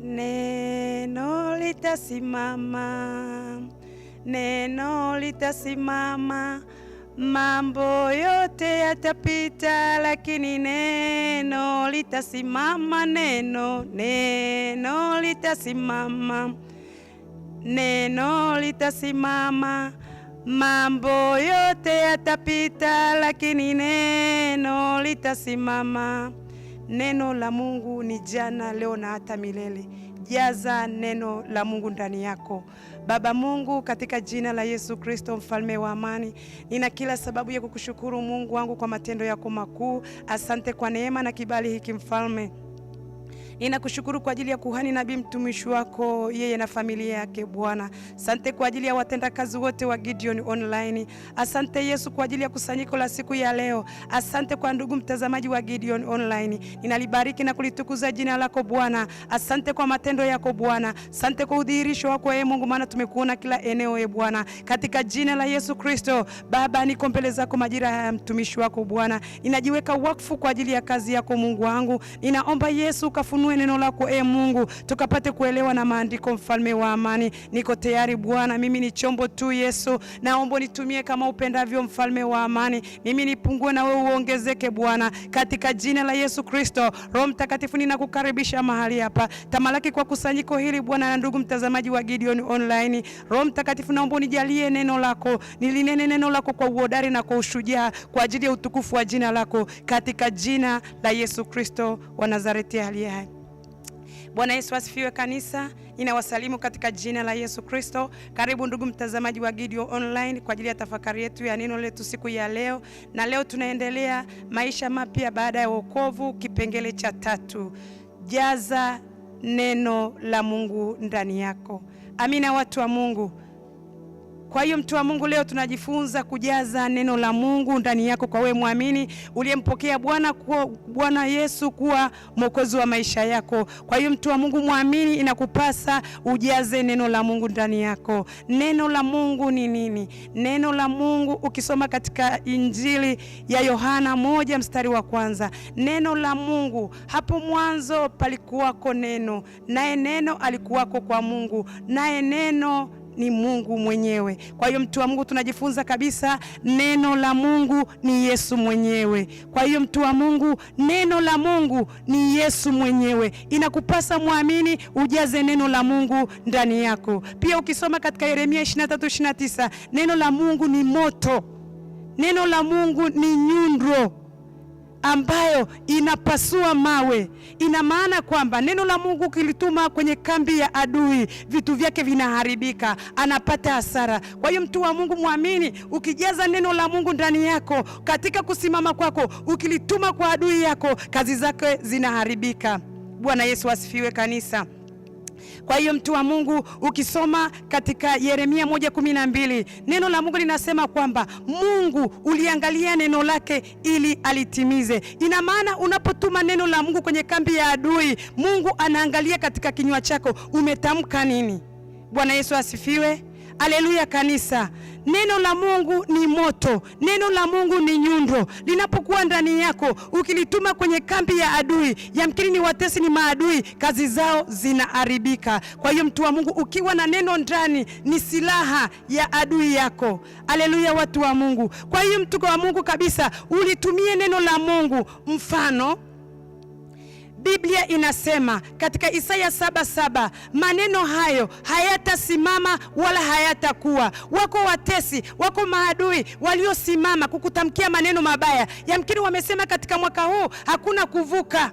Neno litasimama, neno litasimama, mambo yote yatapita, lakini neno litasimama. Neno litasimama, neno litasimama, mambo yote yatapita, lakini neno litasimama. Neno la Mungu ni jana, leo na hata milele. Jaza neno la Mungu ndani yako. Baba Mungu, katika jina la Yesu Kristo, mfalme wa amani, nina kila sababu ya kukushukuru Mungu wangu kwa matendo yako makuu. Asante kwa neema na kibali hiki mfalme. Ninakushukuru kwa ajili ya kuhani nabii mtumishi wako, yeye na familia yake Bwana. Asante kwa ajili ya watendakazi wote wa Gideon Online. Asante Yesu kwa ajili ya kusanyiko la siku ya leo. Asante kwa ndugu mtazamaji wa Gideon Online. Ninalibariki na kulitukuza jina lako Bwana. Asante kwa matendo yako Bwana. Asante kwa udhihirisho wako Mungu, maana tumekuona kila eneo Bwana. Katika jina la Yesu Kristo, Baba, niko mbele zako majira ya mtumishi wako Bwana. Ninajiweka wakfu kwa ajili ya kazi yako Mungu wangu. Ninaomba Yesu kafunue neno lako Mungu, tukapate kuelewa na maandiko mfalme wa amani. Niko tayari Bwana, mimi ni chombo tu Yesu. Naomba nitumie kama upendavyo mfalme wa amani. Mimi nipungue na wewe uongezeke Bwana. Katika jina la Yesu Kristo, Roho Mtakatifu ninakukaribisha mahali hapa. Tamalaki kwa kusanyiko hili Bwana na ndugu mtazamaji wa Gideon Online. Roho Mtakatifu naomba unijalie neno lako. Nilinene neno lako kwa uhodari na kwa ushujaa kwa ajili ya utukufu wa jina lako. Katika jina la Yesu Kristo wa Nazareti aliye hai. Bwana Yesu asifiwe kanisa. Ninawasalimu katika jina la Yesu Kristo. Karibu ndugu mtazamaji wa Gideon Online kwa ajili ya tafakari yetu ya neno letu siku ya leo. Na leo tunaendelea maisha mapya baada ya wokovu, kipengele cha 3. Jaza neno la Mungu ndani yako. Amina watu wa Mungu. Kwa hiyo mtu wa Mungu, leo tunajifunza kujaza neno la Mungu ndani yako kwa wewe muamini uliyempokea Bwana Yesu kuwa mwokozi wa maisha yako. Kwa hiyo mtu wa Mungu muamini, inakupasa ujaze neno la Mungu ndani yako. Neno la Mungu ni nini? Neno la Mungu ukisoma katika Injili ya Yohana 1:1, neno la Mungu, hapo mwanzo palikuwako neno, naye neno alikuwako kwa Mungu, naye neno ni Mungu mwenyewe. Kwa hiyo mtu wa Mungu, tunajifunza kabisa neno la Mungu ni Yesu mwenyewe. Kwa hiyo mtu wa Mungu, neno la Mungu ni Yesu mwenyewe. Inakupasa muamini ujaze neno la Mungu ndani yako. Pia ukisoma katika Yeremia 23:29, neno la Mungu ni moto. Neno la Mungu ni nyundo ambayo inapasua mawe. Ina maana kwamba neno la Mungu kilituma kwenye kambi ya adui, vitu vyake vinaharibika, anapata hasara. Kwa hiyo mtu wa Mungu muamini, ukijaza neno la Mungu ndani yako, katika kusimama kwako, ukilituma kwa adui yako, kazi zake zinaharibika. Bwana Yesu asifiwe kanisa. Kwa hiyo mtu wa Mungu, ukisoma katika Yeremia 1:12, neno la Mungu linasema kwamba Mungu uliangalia neno lake ili alitimize. Ina maana unapotuma neno la Mungu kwenye kambi ya adui, Mungu anaangalia katika kinywa chako umetamka nini. Bwana Yesu asifiwe. Haleluya kanisa. Neno la Mungu ni moto, neno la Mungu ni nyundo. Linapokuwa ndani yako, ukilituma kwenye kambi ya adui, yamkini ni watesi, ni maadui, kazi zao zinaharibika. Kwa hiyo mtu wa Mungu, ukiwa na neno ndani, ni silaha ya adui yako. Haleluya watu wa Mungu. Kwa hiyo mtu wa Mungu kabisa, ulitumie neno la Mungu. Mfano, Biblia inasema katika Isaya 7:7, maneno hayo hayatasimama wala hayatakuwa. Wako watesi, wako maadui waliosimama kukutamkia maneno mabaya. Yamkini wamesema katika mwaka huu hakuna kuvuka,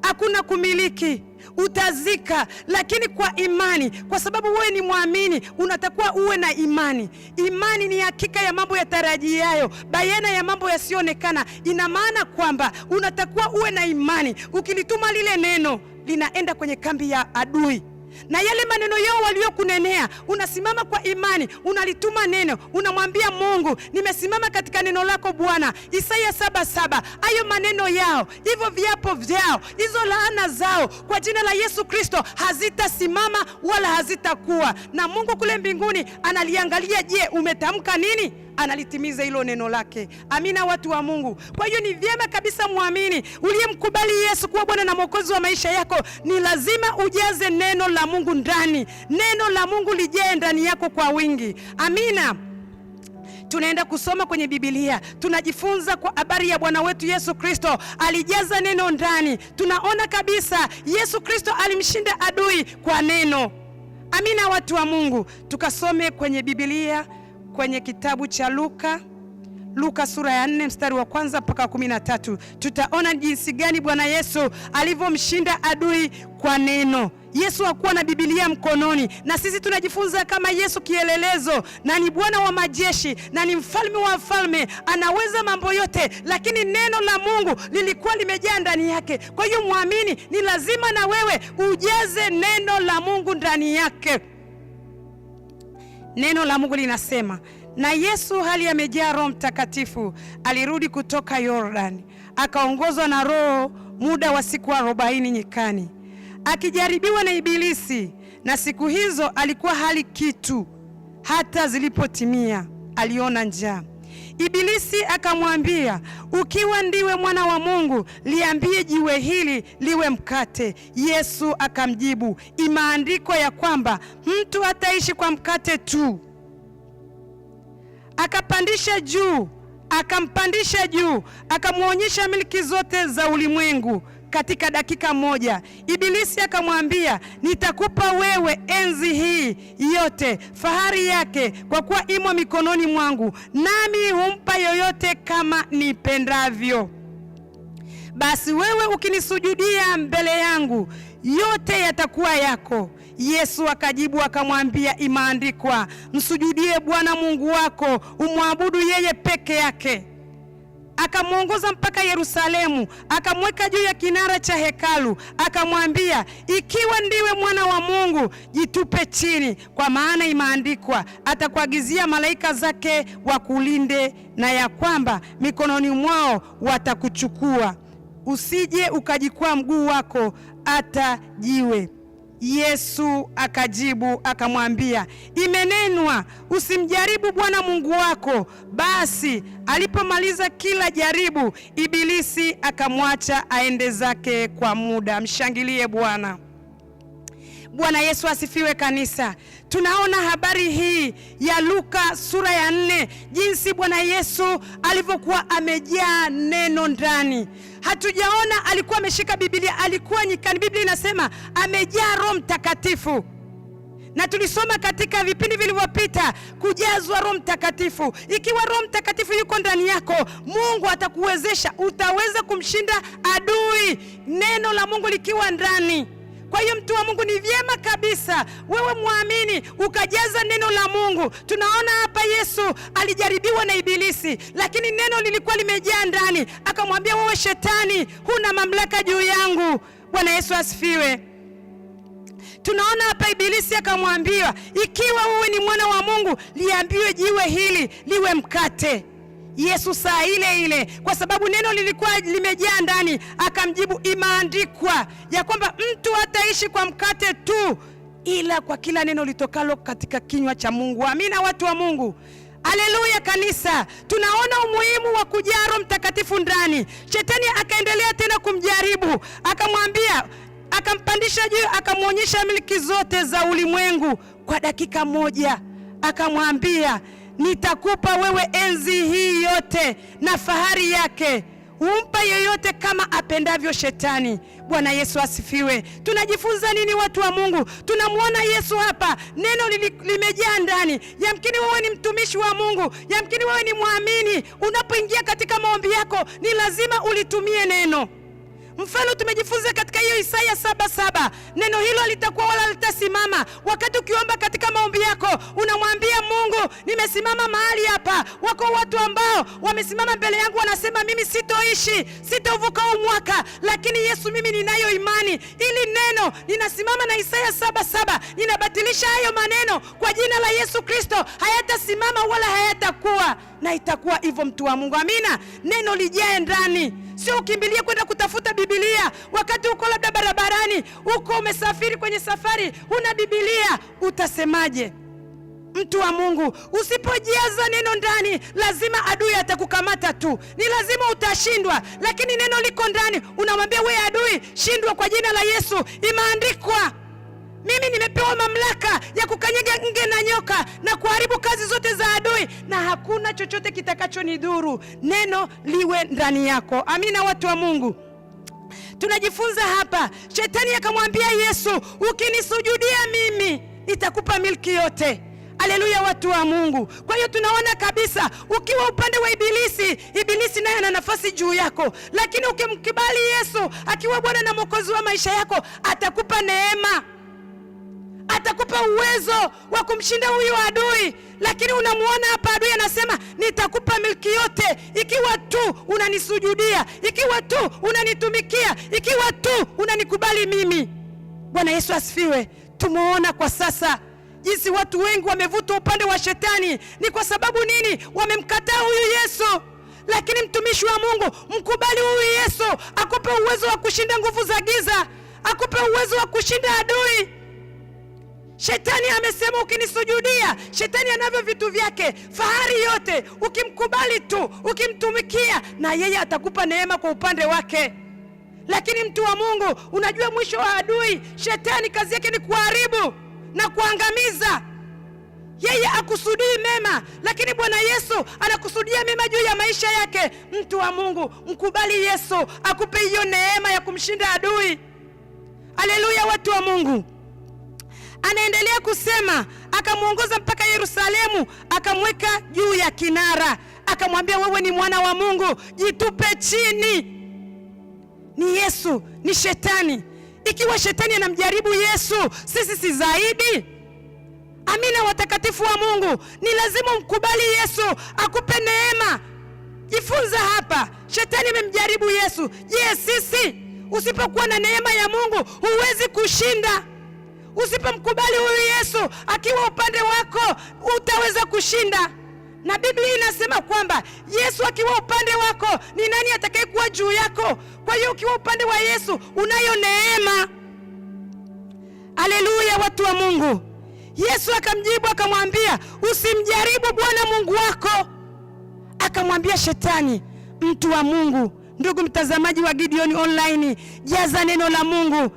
hakuna kumiliki, utazika. Lakini kwa imani, kwa sababu wewe ni muamini, unatakiwa uwe na imani. Imani ni hakika ya mambo yatarajiayo, bayana ya mambo yasionekana. Ina maana kwamba unatakiwa uwe na imani. Ukilituma lile neno, linaenda kwenye kambi ya adui, na yale maneno yao waliokunenea, unasimama kwa imani, unalituma neno, unamwambia Mungu, nimesimama katika neno lako Bwana. Isaya 7:7, hayo maneno yao, hivyo viapo vyao, hizo laana zao, kwa jina la Yesu Kristo hazitasimama wala hazitakuwa. Na Mungu kule mbinguni analiangalia, je, umetamka nini? analitimiza hilo neno lake. Amina, watu wa Mungu. Kwa hiyo ni vyema kabisa muamini, uliyemkubali Yesu kuwa Bwana na Mwokozi wa maisha yako, ni lazima ujaze neno la Mungu ndani. Neno la Mungu lijae ndani yako kwa wingi. Amina. Tunaenda kusoma kwenye Biblia, tunajifunza kwa habari ya Bwana wetu Yesu Kristo. Alijaza neno ndani. Tunaona kabisa Yesu Kristo alimshinda adui kwa neno. Amina, watu wa Mungu. Tukasome kwenye Biblia kwenye kitabu cha Luka sura ya 4 mstari wa 1 mpaka 13. Tutaona jinsi gani Bwana Yesu alivyomshinda adui kwa neno. Yesu hakuwa na Biblia mkononi, na sisi tunajifunza kama Yesu kielelezo, na ni Bwana wa majeshi, na ni mfalme wa wafalme, anaweza mambo yote, lakini neno la Mungu lilikuwa limejaa ndani yake. Kwa hiyo muamini, ni lazima na wewe ujaze neno la Mungu ndani yake. Neno la Mungu linasema, na Yesu hali amejaa Roho Mtakatifu alirudi kutoka Yordani, akaongozwa na Roho muda wa siku 40 nyikani, akijaribiwa na Ibilisi, na siku hizo alikuwa hali kitu. Hata zilipotimia aliona njaa. Ibilisi akamwambia, ukiwa ndiwe mwana wa Mungu, liambie jiwe hili liwe mkate. Yesu akamjibu, imeandikwa ya kwamba mtu hataishi kwa mkate tu. Akampandisha juu, akamwonyesha milki zote za ulimwengu katika dakika moja. Ibilisi akamwambia, nitakupa wewe enzi hii yote, fahari yake, kwa kuwa imo mikononi mwangu, nami humpa yoyote kama nipendavyo. Basi wewe ukinisujudia mbele yangu, yote yatakuwa yako. Yesu akajibu akamwambia, imeandikwa, msujudie Bwana Mungu wako, umwabudu yeye peke yake. Akamwongoza mpaka Yerusalemu, akamweka juu ya kinara cha hekalu, akamwambia, ikiwa ndiwe mwana wa Mungu, jitupe chini, kwa maana imeandikwa, atakuagizia malaika zake wakulinde, na ya kwamba mikononi mwao watakuchukua, usije ukajikwaa mguu wako hata jiwe. Yesu akajibu akamwambia, imenenwa, usimjaribu Bwana Mungu wako. Basi alipomaliza kila jaribu, Ibilisi akamwacha aende zake kwa muda. Mshangilie Bwana. Bwana Yesu asifiwe kanisa. Tunaona habari hii ya Luka sura ya 4, jinsi Bwana Yesu alivyokuwa amejaa neno ndani. Hatujaona alikuwa ameshika Biblia, alikuwa nyikani. Biblia inasema amejaa Roho Mtakatifu, na tulisoma katika vipindi vilivyopita kujazwa Roho Mtakatifu. Ikiwa Roho Mtakatifu yuko ndani yako, Mungu atakuwezesha, utaweza kumshinda adui, neno la Mungu likiwa ndani. Kwa hiyo mtu wa Mungu, ni vyema kabisa wewe muamini ukajaza neno la Mungu. Tunaona hapa Yesu alijaribiwa na Ibilisi, lakini neno lilikuwa limejaa ndani. Akamwambia, wewe shetani, huna mamlaka juu yangu. Bwana Yesu asifiwe. Tunaona hapa Ibilisi akamwambia, ikiwa wewe ni mwana wa Mungu, liambiwe jiwe hili liwe mkate. Yesu saa ile ile, kwa sababu neno lilikuwa limejaa ndani, akamjibu, imeandikwa ya kwamba mtu hataishi kwa mkate tu, ila kwa kila neno litokalo katika kinywa cha Mungu. Amina, watu wa Mungu. Haleluya kanisa. Tunaona umuhimu wa kujaa Roho Mtakatifu ndani. Shetani akaendelea tena kumjaribu, akamwambia, akampandisha juu, akamwonyesha milki zote za ulimwengu kwa dakika moja. Akamwambia, nitakupa wewe enzi hii yote na fahari yake, humpa yoyote kama apendavyo shetani. Bwana Yesu asifiwe. Tunajifunza nini watu wa Mungu? Tunamwona Yesu hapa, neno limejaa ndani. Yamkini wewe ni mtumishi wa Mungu, yamkini wewe ni muamini. Unapoingia katika maombi yako, ni lazima ulitumie neno. Mfano tumejifunza katika hiyo Isaya 7:7. Neno hilo litakuwa wala litasimama. Wakati ukiomba katika maombi yako, unamwambia Mungu, nimesimama mahali hapa. Wako watu ambao wamesimama mbele yangu wanasema, mimi sitoishi, sitovuka huu mwaka, lakini Yesu, mimi ninayo imani. Ili neno ninasimama na Isaya 7:7. Ninabatilisha hayo maneno kwa jina la Yesu Kristo. Hayatasimama wala hayatakuwa, na itakuwa hivyo mtu wa Mungu. Amina. Neno lijae ndani. Sio ukimbilie kwenda kutafuta Biblia wakati uko labda barabarani, uko umesafiri kwenye safari, huna Biblia. Utasemaje? Mtu wa Mungu, usipojaza neno ndani, lazima adui atakukamata tu, ni lazima utashindwa. Lakini neno liko ndani, unamwambia wewe adui, shindwa kwa jina la Yesu. Imeandikwa, mimi nimepewa mamlaka ya kukanyaga nge na nyoka na kuharibu kazi zote za adui, na hakuna chochote kitakachonidhuru. Neno liwe ndani yako. Amina, watu wa Mungu. Tunajifunza hapa, shetani akamwambia Yesu, ukinisujudia mimi nitakupa milki yote. Haleluya, watu wa Mungu. Kwa hiyo tunaona kabisa, ukiwa upande wa Ibilisi naye ana nafasi juu yako, lakini ukimkubali Yesu akiwa Bwana na Mwokozi wa maisha yako, atakupa neema, atakupa uwezo wa kumshinda huyu adui. Lakini unamuona hapa adui anasema, nitakupa milki yote ikiwa tu unanisujudia, ikiwa tu unanitumikia, ikiwa tu unanikubali mimi. Bwana Yesu asifiwe. Tumeona kwa sasa jinsi watu wengi wamevutwa upande wa shetani. Ni kwa sababu nini? Wamemkataa huyu Yesu. Lakini mtumishi wa Mungu, mkubali huyu Yesu, akupe uwezo wa kushinda nguvu za giza, akupe uwezo wa kushinda adui. Shetani amesema ukinisujudia, shetani anavyo vitu vyake, fahari yote. Ukimkubali tu, ukimtumikia, na yeye atakupa neema kwa upande wake. Lakini mtu wa Mungu, unajua mwisho wa adui shetani kazi yake ni kuharibu na kuangamiza. Yeye akusudii mema, lakini Bwana Yesu anakusudia mema juu ya maisha yake. Mtu wa Mungu, mkubali Yesu akupe hiyo neema ya kumshinda adui. Haleluya, watu wa Mungu. Anaendelea kusema, akamuongoza mpaka Yerusalemu, akamweka juu ya kinara, akamwambia, wewe ni mwana wa Mungu, jitupe chini. Ni Yesu, ni shetani. Ikiwa shetani anamjaribu Yesu, sisi si zaidi? Amina, watakatifu wa Mungu. Ni lazima mkubali Yesu akupe neema. Jifunza hapa, shetani amemjaribu Yesu. Je, sisi usipokuwa na neema ya Mungu huwezi kushinda? Usipomkubali huyu Yesu akiwa upande wako, utaweza kushinda? Na Biblia inasema kwamba Yesu akiwa upande wako, ni nani atakayekuwa juu yako? Kwa hiyo ukiwa upande wa Yesu unayo neema. Haleluya, watu wa Mungu. Yesu akamjibu akamwambia, usimjaribu Bwana Mungu wako. Akamwambia shetani, mtu wa Mungu, ndugu mtazamaji wa Gideon Online, jaza neno la Mungu.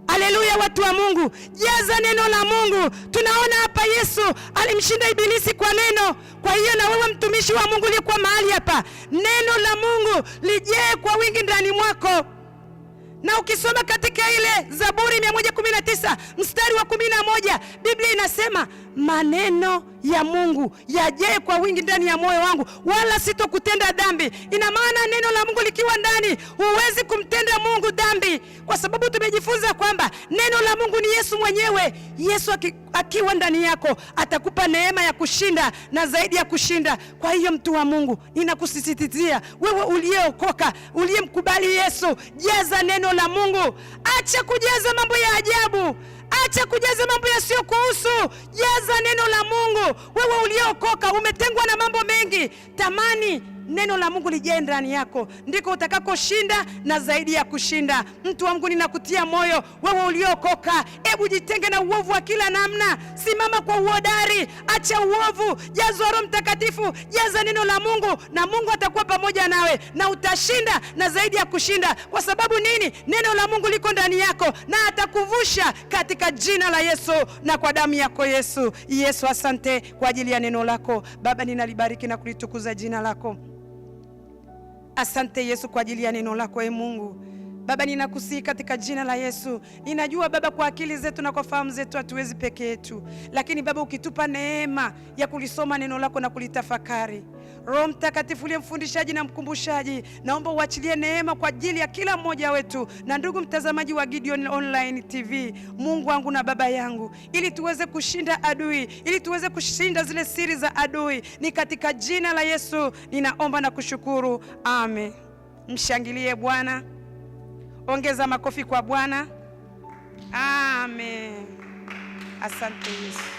Haleluya, watu wa Mungu, jaza neno la Mungu. Tunaona hapa Yesu alimshinda Ibilisi kwa neno. Kwa hiyo na wewe mtumishi wa Mungu uliyekuwa mahali hapa, neno la Mungu lijee kwa wingi ndani mwako. Na ukisoma katika ile Zaburi 119 mstari wa 11, Biblia inasema, maneno ya Mungu yajae kwa wingi ndani ya moyo wangu, wala sitokutenda dhambi. Ina maana neno la Mungu likiwa ndani, huwezi kumtenda Mungu dhambi, kwa sababu tumejifunza kwamba neno la Mungu ni Yesu mwenyewe. Yesu akiwa ndani yako atakupa neema ya kushinda na zaidi ya kushinda. Kwa hiyo mtu wa Mungu, ninakusisitizia wewe uliyeokoka, uliyemkubali Yesu, jaza neno la Mungu. Acha kujaza mambo ya ajabu, acha kujaza mambo yasiyokuhusu. Jaza neno la Mungu. Wewe uliokoka, umetengwa na mambo mengi, tamani neno la Mungu lijae ndani yako, ndiko utakakoshinda na zaidi ya kushinda. Mtu wa Mungu, ninakutia moyo wewe uliokoka, hebu jitenge na uovu wa kila namna, simama kwa uhodari, acha uovu, jaza Roho Mtakatifu, jaza neno la Mungu, na Mungu atakuwa pamoja nawe na utashinda na zaidi ya kushinda. Kwa sababu nini? Neno la Mungu liko ndani yako na atakuvusha katika jina la Yesu na kwa damu yako Yesu. Yesu, asante kwa ajili ya neno lako Baba, ninalibariki na kulitukuza jina lako. Asante Yesu kwa ajili ya neno lako Mungu. Baba, ninakusihi katika jina la Yesu. Ninajua Baba, kwa akili zetu na kwa fahamu zetu hatuwezi peke yetu, lakini Baba, ukitupa neema ya kulisoma neno lako na kulitafakari, Roho Mtakatifu uliye mfundishaji na mkumbushaji, naomba uachilie neema kwa ajili ya kila mmoja wetu na ndugu mtazamaji wa Gideon Online TV, Mungu wangu na Baba yangu, ili tuweze kushinda adui, ili tuweze kushinda zile siri za adui. Ni katika jina la Yesu ninaomba na kushukuru, amen. Mshangilie Bwana, ongeza makofi kwa Bwana. Amen. Asante Yesu.